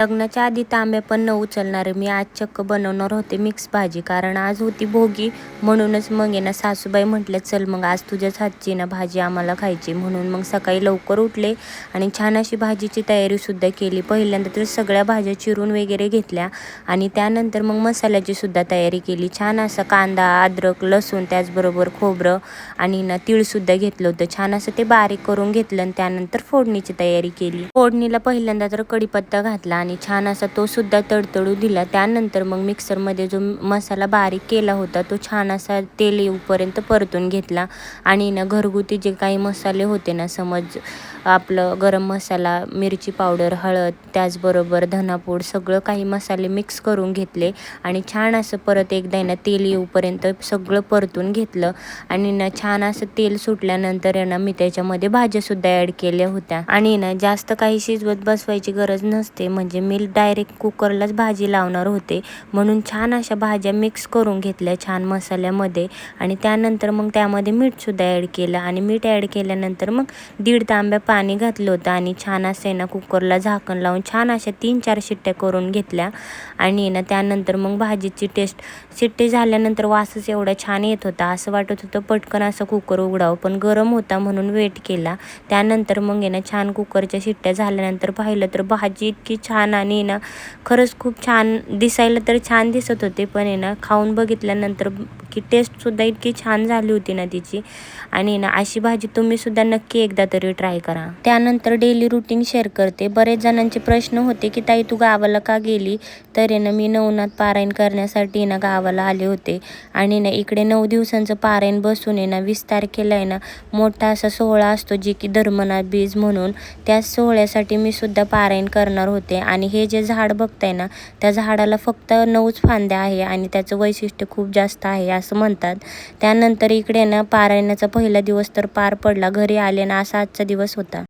लग्नाच्या आधी तांब्या पण न उचलणारे मी आज चक्क बनवणार होते मिक्स भाजी. कारण आज होती भोगी, म्हणूनच मग आहे ना सासूबाई म्हटल्या, चल मग आज तुझ्याच हातची ना भाजी आम्हाला खायची. म्हणून मग सकाळी लवकर उठले आणि छान अशी भाजीची तयारीसुद्धा केली. पहिल्यांदा तर सगळ्या भाज्या चिरून वगैरे घेतल्या आणि त्यानंतर मग मसाल्याची सुद्धा तयारी केली. छान असं कांदा, अद्रक, लसूण, त्याचबरोबर खोबरं आणि ना तीळसुद्धा घेतलं होतं. छान असं ते बारीक करून घेतलं आणि त्यानंतर फोडणीची तयारी केली. फोडणीला पहिल्यांदा तर कढीपत्ता घातला आणि छान असा तो सुद्धा तडतडू दिला. त्यानंतर मग मिक्सरमध्ये जो मसाला बारीक केला होता तो छान असा तेल येऊपर्यंत परतून घेतला आणि ना घरगुती जे काही मसाले होते ना, समज आपलं गरम मसाला, मिरची पावडर, हळद, त्याचबरोबर धनापूड, सगळं काही मसाले मिक्स करून घेतले आणि छान असं परत एकदा ना तेल येऊपर्यंत सगळं परतून घेतलं आणि ना छान असं तेल सुटल्यानंतर आहे ना मी त्याच्यामध्ये भाज्यासुद्धा ॲड केल्या होत्या आणि ना जास्त काही शिजवत बसवायची गरज नसते. म्हणजे मी डायरेक्ट कुकरलाच भाजी लावणार होते, म्हणून छान अशा भाज्या मिक्स करून घेतल्या छान मसाल्यामध्ये आणि त्यानंतर मग त्यामध्ये मीठसुद्धा ॲड केलं आणि मीठ ॲड केल्यानंतर मग 1.5 तांब्या पाणी घातलं होतं आणि छान असं ना कुकरला झाकण लावून छान अशा 3-4 शिट्ट्या करून घेतल्या आणि ना त्यानंतर मग भाजीची टेस्ट, शिट्टी झाल्यानंतर वासच एवढा छान येत होता, असं वाटत होतं पटकन असं कुकर उघडावं, पण गरम होता म्हणून वेट केला. त्यानंतर मग ना छान कुकरच्या शिट्ट्या झाल्यानंतर पाहिलं तर भाजी इतकी छान आणि ना खरंच खूप छान दिसायला तर छान दिसत होते, पण आहे ना खाऊन बघितल्यानंतर की टेस्टसुद्धा इतकी छान झाली होती ना तिची. आणि ना अशी भाजी तुम्हीसुद्धा नक्की एकदा तरी ट्राय करा. त्यानंतर डेली रुटीन शेअर करते. बरेच जणांचे प्रश्न होते की ताई तू गावाला का गेली, तर आहे ना मी नवनाथ पारायण करण्यासाठी ना गावाला आले होते आणि ना इकडे 9 दिवसांचं पारायण बसून आहे ना 20 तारखेला आहे ना मोठा असा सोहळा असतो जे की धर्मनाथ बीज म्हणून, त्या सोहळ्यासाठी मी सुद्धा पारायण करणार होते. आणि हे जे झाड बघताय ना, त्या झाडाला फक्त 9च फांद्या आहे आणि त्याचं वैशिष्ट्य खूप जास्त आहे असं म्हणतात. त्यानंतर इकडे ना पारायणाचा पहिला दिवस तर पार पडला, घरी आले ना असा आजचा दिवस होता.